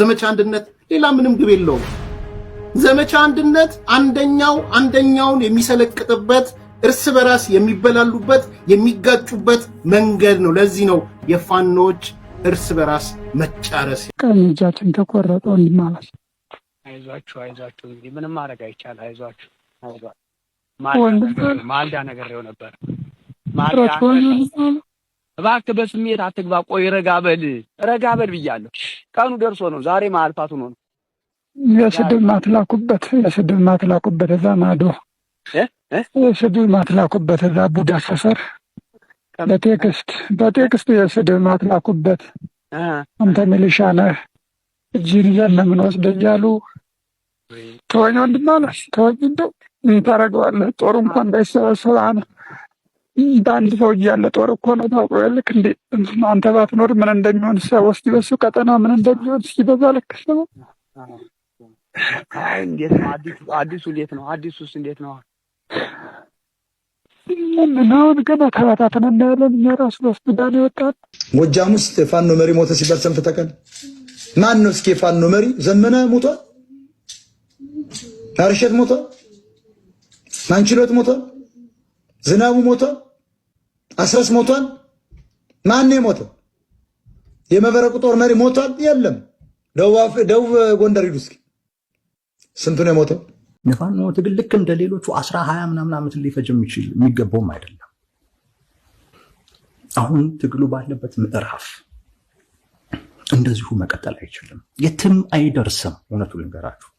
ዘመቻ አንድነት ሌላ ምንም ግብ የለውም። ዘመቻ አንድነት አንደኛውን የሚሰለቅጥበት እርስ በራስ የሚበላሉበት የሚጋጩበት መንገድ ነው። ለዚህ ነው የፋኖች እርስ በራስ መጫረስ። ቀኝ እጃችን ተቆረጠ ማለት አይዟችሁ እንግዲህ ምንም ማድረግ አይቻልም። አይዟችሁ ማልዳ ነገር ነው ነበር እባክህ በስሜት አትግባ። ቆይ ረጋ በል ብያለሁ። ቀኑ ደርሶ ነው ዛሬ ማልፋቱ ነው። የስድብ ማትላኩበት እዛ ማዶ የስድብ ማትላኩበት እዛ ቡዳ ሰፈር በቴክስት የስድብ ማትላኩበት አንተ ሚሊሻ ነህ እጅን ይዘን ነው የምንወስደው እያሉ ተወኝ ወንድም አለ። ተወኝ እንደው ታደርገዋለህ። ጦር እንኳን እንዳይሰበሰብ በአንድ ሰው እያለ ጦር እኮ ነው ታውቀዋለህ እንዴ? አንተ ባትኖር ምን እንደሚሆን ሰው እስቲ በሱ ቀጠና ምን እንደሚሆን እስቲ በዛ ልክ ነው። እንዴት ነው አዲሱ እንዴት ነው? አዲሱስ እንዴት ነው? ምናምን ገና ተበታተን እናያለን። እኛ ራሱ በሱዳን ይወጣል። ጎጃም ውስጥ የፋኖ መሪ ሞተ ሲባል ሰምተህ ታውቃለህ? ማን ነው እስኪ የፋኖ መሪ? ዘመነ ሞቷል፣ ታርሸት ሞቷል፣ ማንችሎት ሞቷል፣ ዝናቡ ሞቷል፣ አስረስ ሞቷል። ማን ነው የሞተው? የመበረቁ ጦር መሪ ሞቷል? የለም። ደቡብ ጎንደር ሂዱ እስኪ ስንቱ ነው የሞተው? የፋኖ ትግል ልክ እንደ ሌሎቹ 20 ምናምን ዓመት ሊፈጅ የሚገባውም አይደለም። አሁን ትግሉ ባለበት ምዕራፍ እንደዚሁ መቀጠል አይችልም፣ የትም አይደርስም። እውነቱን ልንገራችሁ